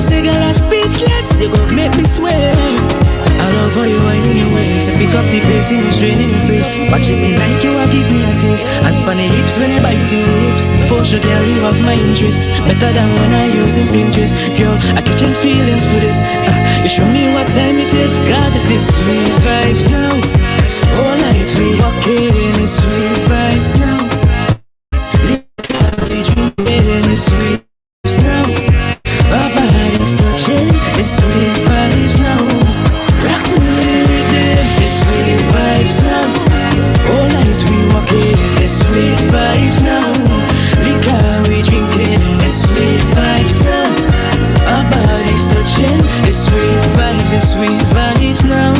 say girl I'm speechless. You gon' make me swear. I love how you whine in your ways. So pick up the pace, no strain in your face. Watching me like you, I give me a taste. And span the hips when I bite in your lips. For sure, girl, you have my interest. Better than when I use in Pinterest. Girl, I catching feelings for this. You show me what time it is. Cause it is sweet vibes now. All night we walking, it's sweet vibes now. We drinking, it's sweet vibes now. Our bodies touching, it's sweet vibes now. Rock to the rhythm, it's sweet vibes now. All night we walking, it's sweet vibes now. Liquor we drinking, it's sweet vibes now. Our bodies touching, it's sweet vibes now.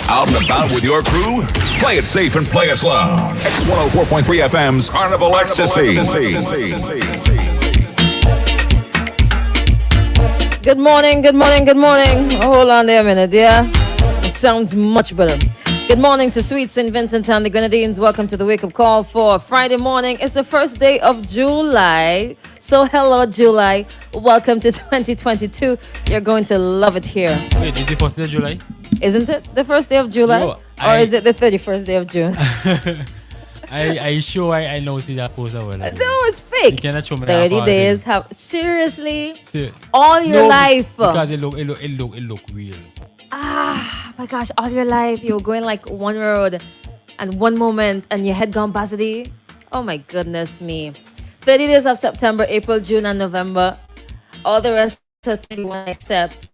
Out and about with your crew? Play it safe and play us loud. X104.3 FM's Carnival Ecstasy. Good morning, good morning, good morning. Hold on there a minute, dear. It sounds much better. Good morning to Sweet St. Vincent and the Grenadines. Welcome to the wake-up call for Friday morning. It's the first day of July. So hello, July. Welcome to 2022. You're going to love it here. Wait, is it first day of July? Isn't it the first day of July? Or is it the 31st day of June? I sure I know see that post over there. No, it's fake. You cannot show me 30 that days. Seriously? All your no, life. Because it look real. Ah, my gosh, all your life you were going like one road and one moment and your head gone past it. Oh my goodness me. 30 days of September, April, June and November. All the rest are 31 except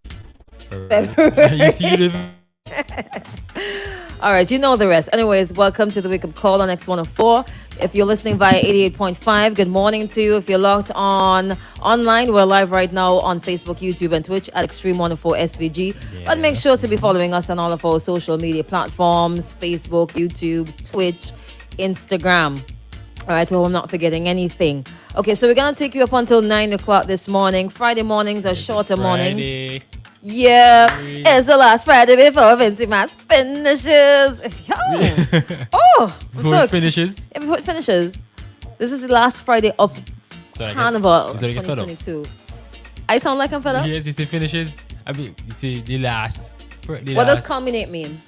February. You see All right, you know the rest. Anyways, welcome to the Wake Up Call on X104. If you're listening via 88.5, good morning to you. If you're logged on online, we're live right now on Facebook, YouTube, and Twitch at Extreme 104 SVG. Yeah. But make sure to be following us on all of our social media platforms, Facebook, YouTube, Twitch, Instagram. All right, so I'm not forgetting anything. Okay, so we're going to take you up until 9 o'clock this morning. Friday mornings are shorter mornings. Yeah, it's the last Friday before Vincy Mass finishes. Before it finishes? Yeah, before it finishes. This is the last Friday of Carnival 2022. I sound like I'm fed up? Yes, you say finishes. I mean, you say the last. What does culminate mean?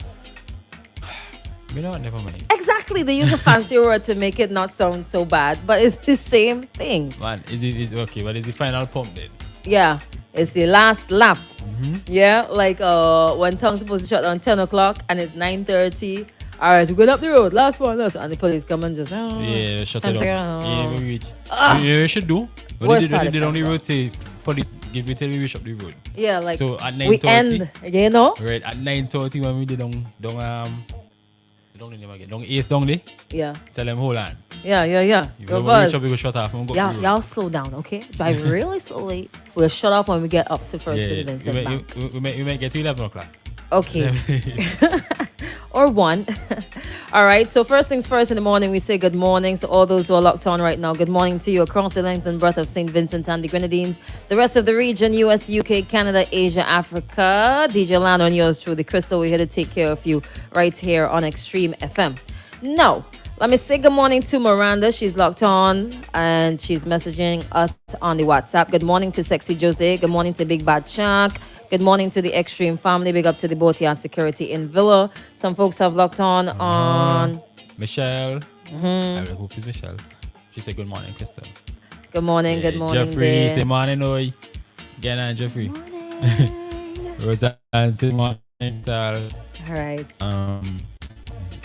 You know what? Never mind. Exactly. They use a fancy word to make it not sound so bad, but it's the same thing. Man, is okay, but is the final pump then? Yeah, it's the last lap. Mm-hmm. Yeah, like when tongue's supposed to shut down 10 o'clock and it's 9:30. All right, we're going up the road. Last one. And the police come and just shut it down. Yeah, we reach. You should do. When they did on the road, say police give me tell me we reach up the road. Yeah, like so at 9:30. We end, you know. Right at 9:30 when we did don't Ace down there. Yeah. Tell them hold on. Yeah. If you reach up, we go shut off. Y'all slow down, okay? Drive really slowly. We'll shut off when we get up to First St. Vincent Bank. We may get to 11 o'clock. Okay. Or 1. All right. So first things first in the morning, we say good morning. So all those who are locked on right now, good morning to you across the length and breadth of St. Vincent and the Grenadines, the rest of the region, US, UK, Canada, Asia, Africa. DJ Lano and yours truly, Crystal. We're here to take care of you right here on Extreme FM. Now, let me say good morning to Miranda. She's locked on and she's messaging us on the WhatsApp. Good morning to Sexy Jose. Good morning to Big Bad Chuck. Good morning to the Extreme family. Big up to the Boatyard Security in Villa. Some folks have locked on Michelle. I really hope it's Michelle. She said good morning, Crystal. Good morning, good morning. Jeffrey, say morning, oi. Get on, Jeffrey. Morning. Roseanne, say morning. All right.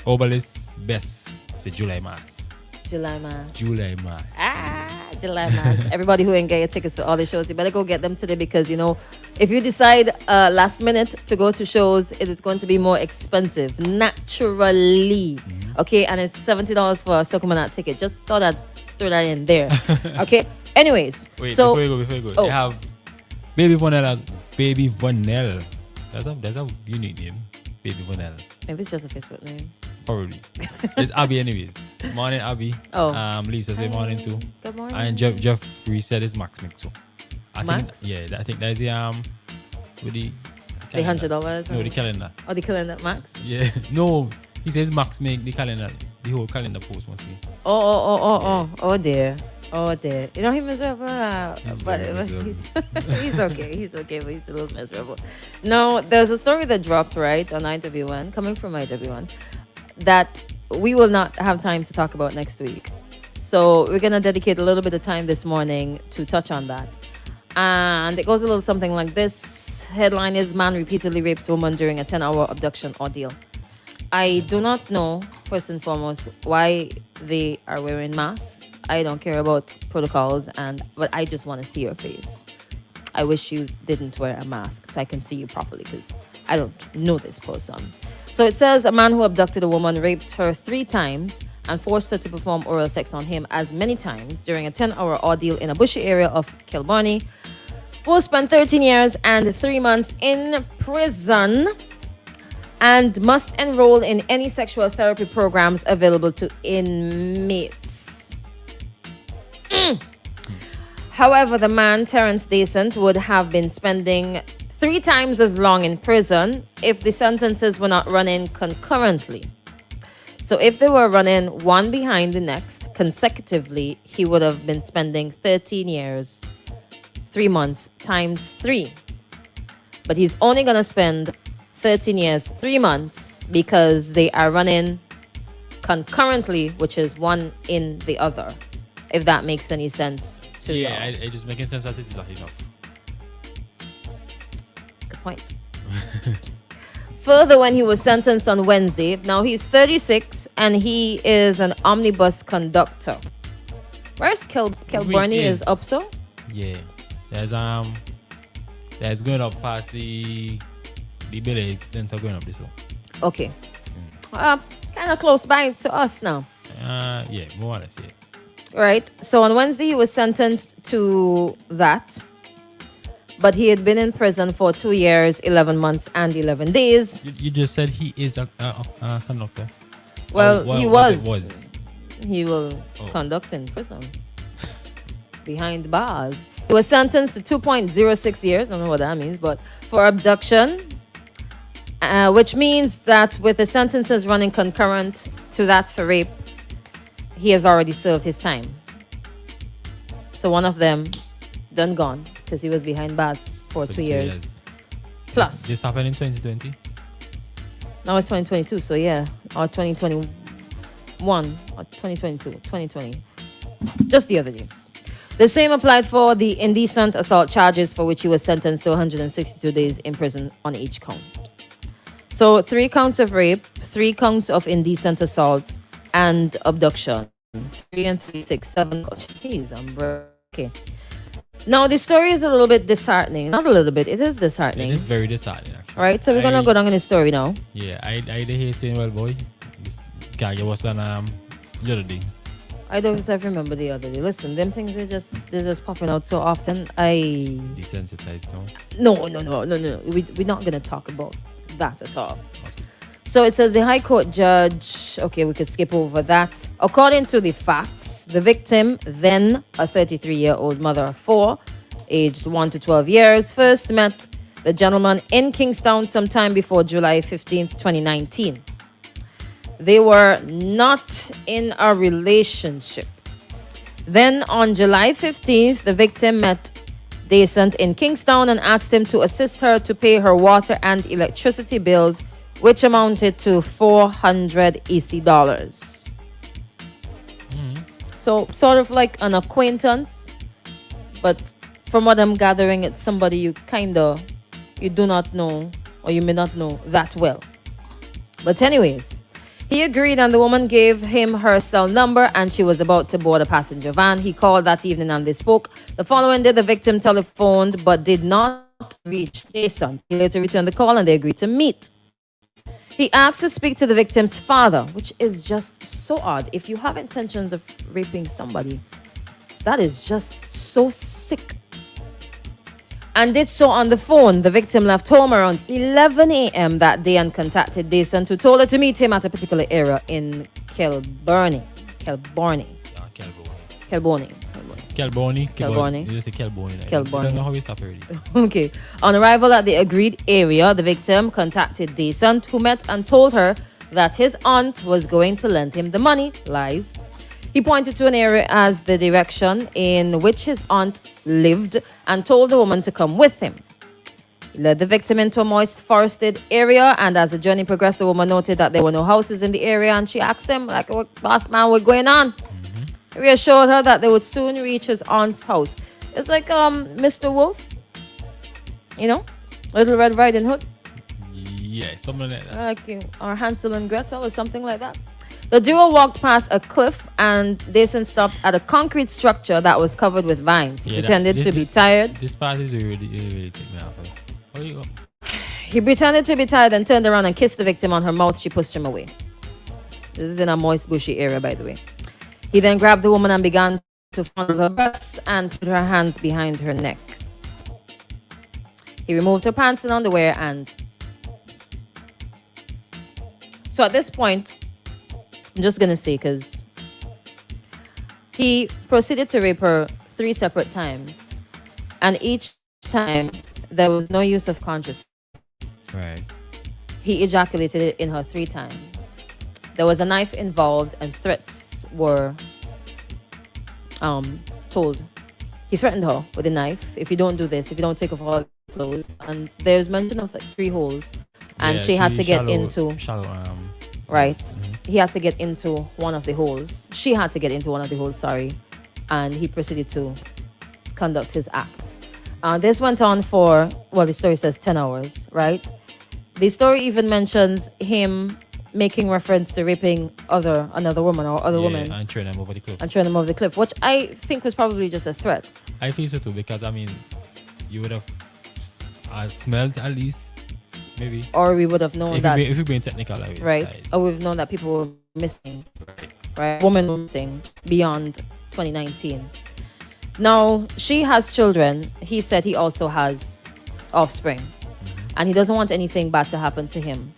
Obelisk, best. Say July Mass. July Mass. July Mass. Everybody who ain't get your tickets for all the shows, you better go get them today because, you know, if you decide last minute to go to shows, it is going to be more expensive, naturally. Mm-hmm. Okay, and it's $70 for a Sokomanat ticket. Just thought I'd throw that in there. Okay, anyways. Wait, so, before you go. They have Baby Vanilla. That's a unique name. Baby Vanilla. Maybe it's just a Facebook name. Probably. It's Abby anyways. Morning, Abby. Lisa say morning too. Good morning. And Jeffrey said it's Max Mix too. I think that's the I can't The calendar. $100? No, the calendar. Or the calendar, Max? Yeah. No, he says Max make the calendar. The whole calendar post must be. Oh dear. Oh dear. You know, he's miserable. But very he's, he's okay. He's okay, but he's a little miserable. No, there's a story that dropped, right, on IW1, coming from IW1, that we will not have time to talk about next week. So we're going to dedicate a little bit of time this morning to touch on that. And it goes a little something like this. Headline is: Man repeatedly rapes woman during a 10-hour abduction ordeal. I do not know, first and foremost, why they are wearing masks. I don't care about protocols, but I just want to see your face. I wish you didn't wear a mask so I can see you properly, because I don't know this person. So it says a man who abducted a woman raped her 3 times and forced her to perform oral sex on him as many times during a 10-hour ordeal in a bushy area of Kilburnie, will spend 13 years and 3 months in prison and must enroll in any sexual therapy programs available to inmates. However, the man, Terrence Decent, would have been spending 3 times as long in prison if the sentences were not running concurrently. So if they were running one behind the next consecutively, he would have been spending 13 years, 3 months times 3. But he's only going to spend 13 years, 3 months because they are running concurrently, which is one in the other. If that makes any sense to you. Yeah, it just making sense that it is not enough. Good point. Further, when he was sentenced on Wednesday, now he's 36 and he is an omnibus conductor. Where's Kilburnie is up so? Yeah. There's going up past the village center going up this way. Okay. Kind of close by to us now. Yeah, more or less, yeah. Right. So on Wednesday, he was sentenced to that. But he had been in prison for 2 years, 11 months, and 11 days. You just said he is a conductor. Well, he was. Was. He will conduct in prison. Behind bars. He was sentenced to 2.06 years. I don't know what that means, but for abduction, which means that with the sentences running concurrent to that for rape, he has already served his time. So one of them done gone because he was behind bars for 2 years. Plus. This happened in 2020? Now it's 2022, so yeah. Or 2021. Or 2022. 2020. Just the other day. The same applied for the indecent assault charges, for which he was sentenced to 162 days in prison on each count. So 3 counts of rape, 3 counts of indecent assault, and abduction. 3 and 3, 6, 7. Jeez, I'm okay. Now, the story is a little bit disheartening. Not a little bit, it is disheartening. It is very disheartening, actually. Right, so we're going to go down in the story now. Yeah, I hear saying, well, boy, this guy was on the other day. I don't remember the other day. Listen, them things, they're just popping out so often. Desensitized, no. No. We're not going to talk about that at all. Okay. So it says the High Court judge, okay, we could skip over that. According to the facts, the victim, then a 33-year-old mother of 4, aged 1 to 12 years, first met the gentleman in Kingstown sometime before July 15th, 2019. They were not in a relationship. Then on July 15th, the victim met Decent in Kingstown and asked him to assist her to pay her water and electricity bills, which amounted to $400 EC dollars. So sort of like an acquaintance, but from what I'm gathering, it's somebody you do not know, or you may not know that well. But anyways, he agreed and the woman gave him her cell number and she was about to board a passenger van. He called that evening and they spoke. The following day, the victim telephoned but did not reach Jason. He later returned the call and they agreed to meet. He asked to speak to the victim's father, which is just so odd. If you have intentions of raping somebody, that is just so sick. And did so on the phone. The victim left home around 11 a.m. that day and contacted Decent, who told her to meet him at a particular area in Kilburnie. Kelboni. Kelboni. You just say Kelboni. Like, Kelboni. I don't know how we stop already. Okay. On arrival at the agreed area, the victim contacted Decent, who met and told her that his aunt was going to lend him the money. Lies. He pointed to an area as the direction in which his aunt lived and told the woman to come with him. He led the victim into a moist forested area, and as the journey progressed, the woman noted that there were no houses in the area, and she asked him, like, what, boss man, what's going on? He reassured her that they would soon reach his aunt's house. It's like Mr. Wolf, you know, Little Red Riding Hood, Yeah, something like that. or Hansel and Gretel or something like that. The duo walked past a cliff, and Jason stopped at a concrete structure that was covered with vines. He pretended to be tired. This part is really take me off. How you go? He pretended to be tired and turned around and kissed the victim on her mouth. She pushed him away. This is in a moist, bushy area, by the way. He then grabbed the woman and began to fondle her breasts and put her hands behind her neck. He removed her pants and underwear, and so at this point, I'm just going to say, because he proceeded to rape her 3 separate times, and each time there was no use of consciousness. Right. He ejaculated it in her 3 times. There was a knife involved, and threats were told. He threatened her with a knife. If you don't do this, if you don't take off all your clothes, and there's mention of like 3 holes, and she had to get into right. Mm-hmm. He had to get into one of the holes. She had to get into one of the holes. Sorry, and he proceeded to conduct his act. This went on for, well, the story says 10 hours, right? The story even mentions him making reference to raping another woman or other woman and throwing them over the cliff. and throwing them over the cliff, which I think was probably just a threat. I think so too, because I mean, you would have smelled at least, maybe. Or we would have known that. If you're being technical, like, Right. Or we've known that people were missing. Right. Women were missing beyond 2019. Now, she has children. He said he also has offspring. And he doesn't want anything bad to happen to him.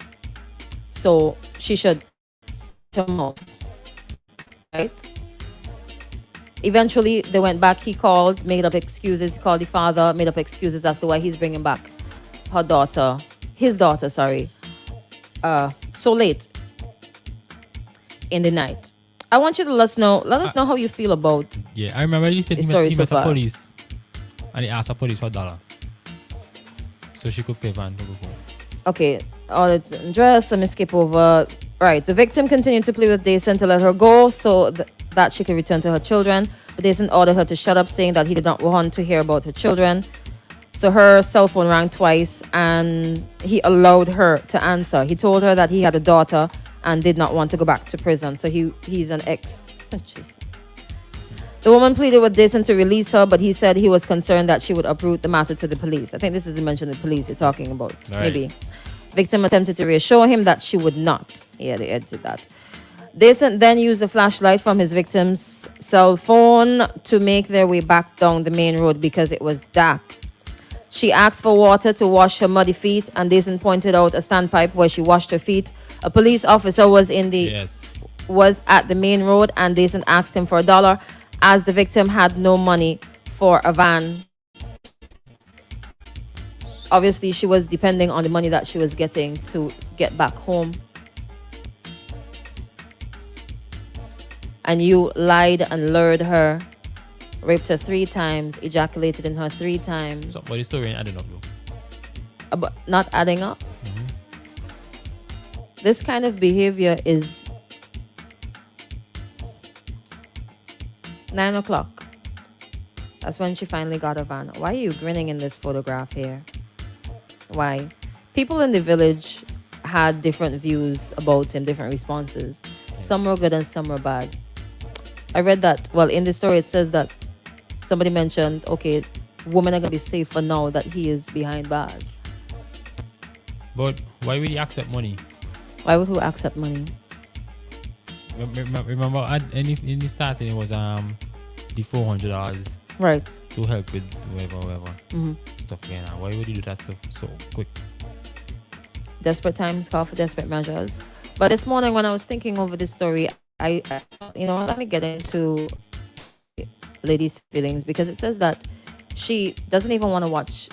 So she should come out. Right? Eventually, they went back. He called, made up excuses. He called the father, made up excuses as to why he's bringing back his daughter, so late in the night. I want you to let us know how you feel about. Yeah, I remember you said he met the police, and he asked the police for $1, so she could pay van to go home. Okay, all the dress. Let me skip over. Right, the victim continued to plead with Dason to let her go so that she could return to her children. But Dason ordered her to shut up, saying that he did not want to hear about her children. So her cell phone rang twice, and he allowed her to answer. He told her that he had a daughter and did not want to go back to prison. So he's an ex. Oh, Jesus. The woman pleaded with Dason to release her, but he said he was concerned that she would uproot the matter to the police. I think this is the mention of the police you're talking about. Right. Maybe. Victim attempted to reassure him that she would not. Yeah, they edited that. Dason then used a flashlight from his victim's cell phone to make their way back down the main road because it was dark. She asked for water to wash her muddy feet, and Dason pointed out a standpipe where she washed her feet. A police officer was at the main road, and Dason asked him for $1 as the victim had no money for a van. Obviously, she was depending on the money that she was getting to get back home. And you lied and lured her, raped her 3 times, ejaculated in her 3 times. So, but the story ain't adding up, though. But not adding up? This kind of behavior is 9 o'clock. That's when she finally got her van. Why are you grinning in this photograph here? Why? People in the village had different views about him, different responses. Some were good and some were bad. I read that, well, in the story it says that somebody mentioned, okay, women are going to be safer now that he is behind bars. But why would he accept money? Why would who accept money? Remember, in the starting, it was the $400 right to help with whatever stuff going on. Why would you do that so quick? Desperate times call for desperate measures. But this morning when I was thinking over this story, I let me get into lady's feelings, because it says that she doesn't even want to watch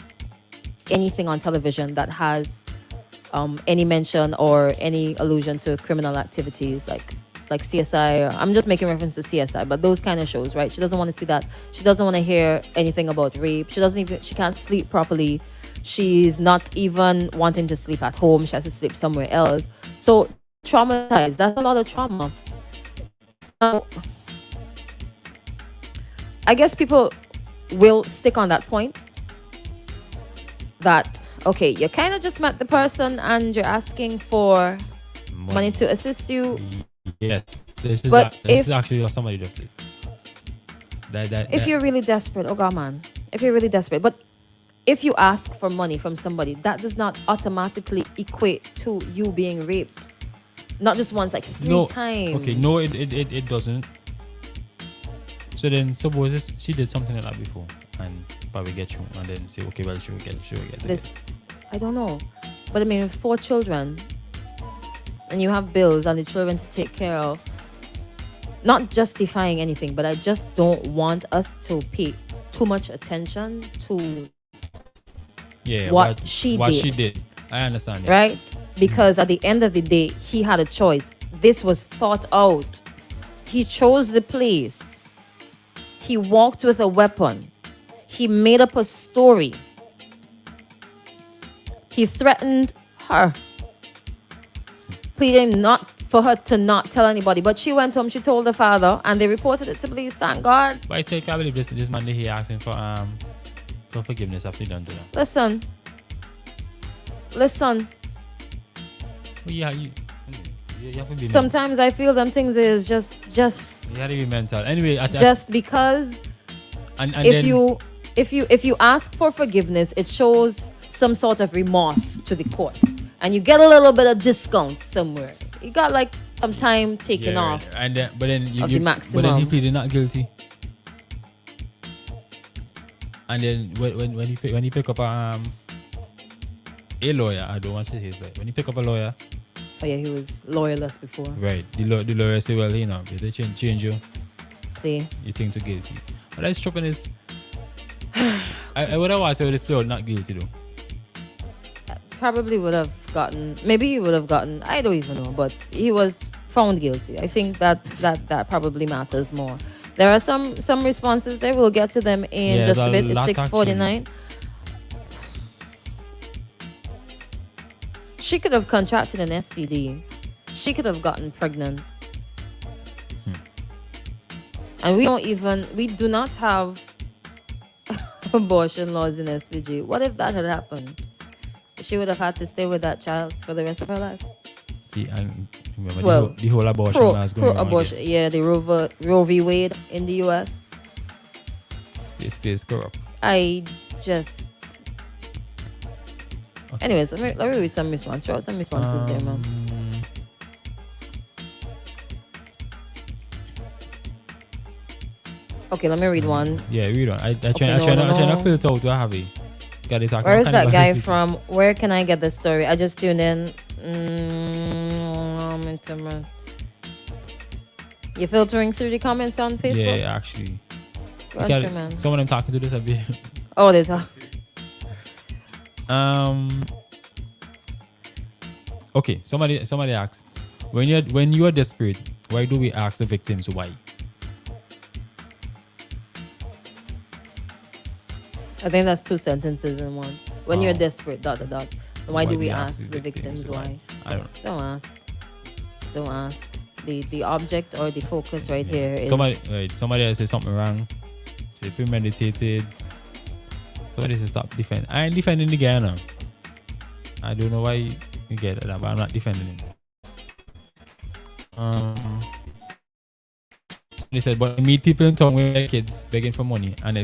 anything on television that has any mention or any allusion to criminal activities like CSI. I'm just making reference to CSI, but those kind of shows, right? She doesn't want to see that. She doesn't want to hear anything about rape. She can't sleep properly. She's not even wanting to sleep at home. She has to sleep somewhere else. So traumatized. That's a lot of trauma. Now, I guess people will stick on that point that, okay, you kind of just met the person and you're asking for money to assist you. Yes, this is actually what somebody just said. If you're really desperate, oh God, man, if you're really desperate, but if you ask for money from somebody, that does not automatically equate to you being raped. Not just once, like three times. Okay, no, it doesn't. So then, suppose she did something like that before, and probably get you, and then say, okay, well, she will get this. I don't know, but I mean, with 4 children, and you have bills and the children to take care of. Not justifying anything, but I just don't want us to pay too much attention to what she did. I understand. Right? Because at the end of the day, he had a choice. This was thought out. He chose the place. He walked with a weapon. He made up a story. He threatened her, pleading not for her to not tell anybody. But she went home, she told the father, and they reported it to police, thank God. But I still can't believe this man here asking for forgiveness after he done to them. Listen. Well, yeah, you have to be sometimes mental. I feel them things is just you have to be mental. Anyway, just because if you ask for forgiveness, it shows some sort of remorse to the court. And you get a little bit of discount somewhere. You got like some time taken off. And but then the maximum. But then he pleaded not guilty. And then when he pick up a lawyer, I don't want to say his, but when he pick up a lawyer. Oh yeah, he was lawyerless before. Right. The lawyer say, well, you know, if they change you, plea. You think to guilty. But that's troubling is I would have watched this play out not guilty though. Probably would have gotten, maybe he would have gotten, I don't even know, but he was found guilty. I think that probably matters more. There are some responses there. We'll get to them in just a bit. It's 6:49. She could have contracted an STD. She could have gotten pregnant. And we do not have abortion laws in SVG. What if that had happened? She would have had to stay with that child for the rest of her life. The whole abortion laws going on pro-abortion, again. Yeah, the Roe v. Wade in the U.S. This is corrupt. I just... Okay. Anyways, let me read some responses. Throw out some responses there, man. Okay, let me read one. Yeah, read one. I try to filter out what I have here. Where is that guy from? Where can I get the story? I just tuned in. You're filtering through the comments on Facebook? Yeah, actually. Man. Some of them talking to this a bit. Oh, they talk. Okay, somebody asks, when you are desperate, why do we ask the victims why? I think that's 2 sentences in one. When you're desperate, ... Why do we ask the victims why? I don't know. Don't ask. The object or the focus right here is... Somebody else says something wrong. Say premeditated. Somebody says stop defending. I ain't defending the guy now. I don't know why you get that, but I'm not defending him. They said, but I meet people in town with their kids begging for money, and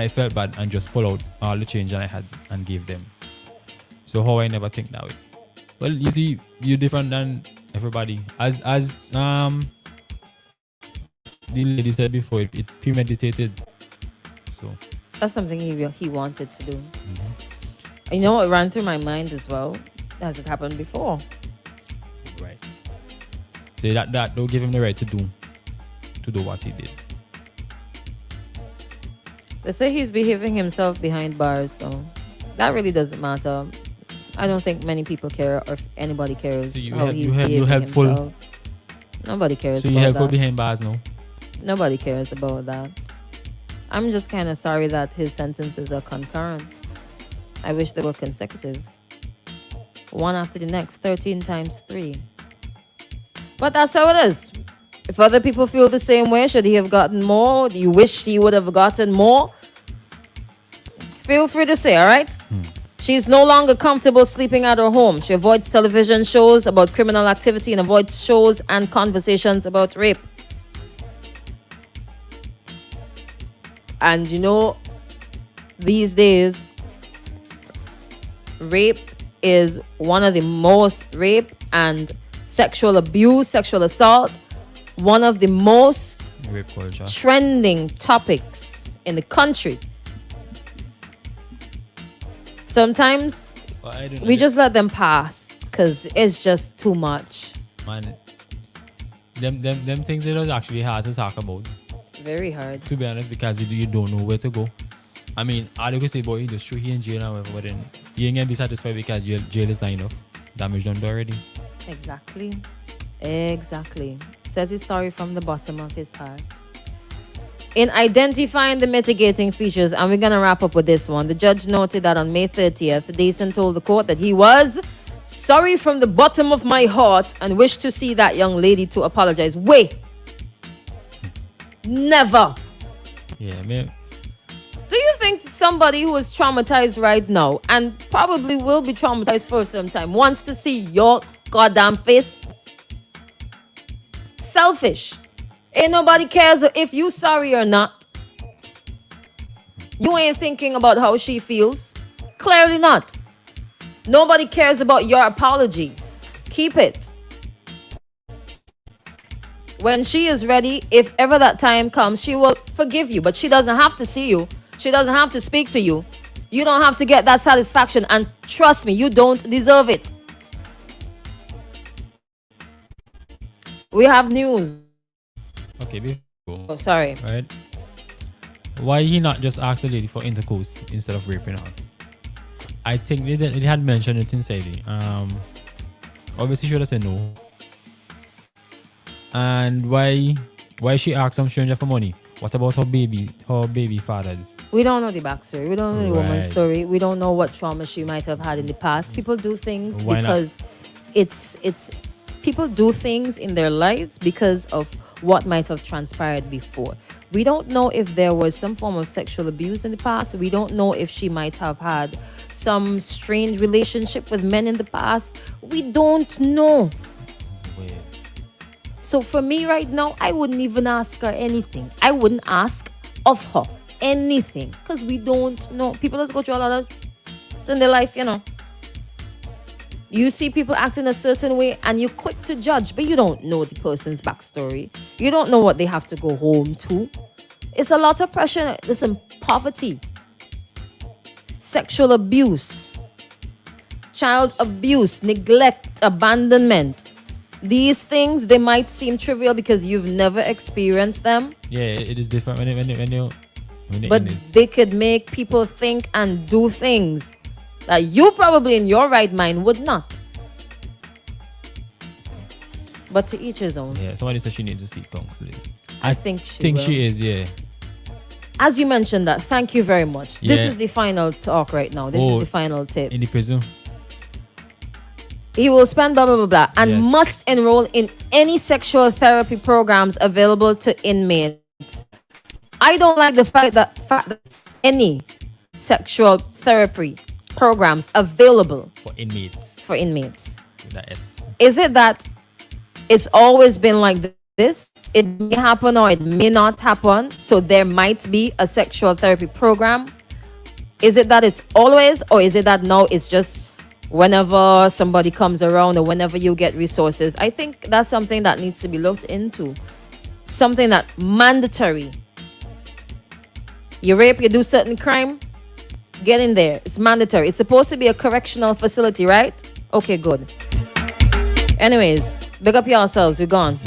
I felt bad and just pull out all the change I had and gave them. So how I never think that way. Well, you see, you're different than everybody. As the lady said before, it premeditated. So that's something he wanted to do. You know what ran through my mind as well? Has it happened before? Right. So that don't give him the right to do what he did. They say he's behaving himself behind bars, though. That really doesn't matter. I don't think many people care, or if anybody cares So you how have- he's you have- you behaving helpful. himself. Nobody cares So you about helpful that. behind bars now. Nobody cares about that. I'm just kind of sorry that his sentences are concurrent. I wish they were consecutive. One after the next, 13 times 3. But that's how it is. If other people feel the same way, should he have gotten more? Do you wish he would have gotten more? Feel free to say, all right? She's no longer comfortable sleeping at her home. She avoids television shows about criminal activity and avoids shows and conversations about rape. And you know, these days, rape is one of the most, rape and sexual abuse, sexual assault, one of the most Rape culture. trending topics in the country. Sometimes But I don't know. we just let them pass because it's just too much. Man, them things it was actually hard to talk about, Very hard. to be honest, because you don't know where to go. I mean, all you can say, boy, you just threw he in jail and whatever, but then you ain't gonna be satisfied because jail is not enough. Damage done already. Exactly. Exactly. Says he's sorry from the bottom of his heart. In identifying the mitigating features, and we're going to wrap up with this one, the judge noted that on May 30th, Dason told the court that he was sorry from the bottom of my heart and wished to see that young lady to apologize. Wait. Never. Yeah, man. Do you think somebody who is traumatized right now and probably will be traumatized for some time wants to see your goddamn face? Selfish. Ain't nobody cares if you sorry or not. You ain't thinking about how she feels. Clearly not. Nobody cares about your apology. Keep it. When she is ready, if ever that time comes, she will forgive you. But she doesn't have to see you. She doesn't have to speak to you. You don't have to get that satisfaction. And trust me, you don't deserve it. We have news. Okay, before. Oh, sorry. Right? Why he not just ask the lady for intercourse instead of raping her? I think they had mentioned it inside it. Obviously should have said no. And why she asked some stranger for money? What about her baby fathers? We don't know the backstory. We don't know the woman's Right. story. We don't know what trauma she might have had in the past. People do things Why not? because it's people do things in their lives because of what might have transpired before. We don't know if there was some form of sexual abuse in the past. We don't know if she might have had some strange relationship with men in the past. We don't know. Wait. So for me right now, I wouldn't even ask her anything. I wouldn't ask of her anything because we don't know. People just go through a lot of in their life, you know. You see people acting a certain way and you're quick to judge, but you don't know the person's backstory. You don't know what they have to go home to. It's a lot of pressure. Listen, poverty, sexual abuse, child abuse, neglect, abandonment. These things, they might seem trivial because you've never experienced them, Yeah, it is different when you but they could make people think and do things that you probably in your right mind would not. But to each his own. yeah, somebody said she needs to seek counseling. I think she think will. she is, yeah. As you mentioned that, thank you very much. This Yeah. is the final talk right now. This is Oh, the final tip. In the prison. He will spend blah, blah, blah, blah, and Yes. must enroll in any sexual therapy programs available to inmates. I don't like the fact that any sexual therapy programs available For inmates. for inmates. With that S. Is it that it's always been like this? It may happen or it may not happen. So there might be a sexual therapy program. Is it that it's always, or is it that now it's just whenever somebody comes around or whenever you get resources? I think that's something that needs to be looked into. Something that mandatory. You rape, you do certain crime, get in there. It's mandatory. It's supposed to be a correctional facility, right? Okay, good. Anyways, big up yourselves. We're gone.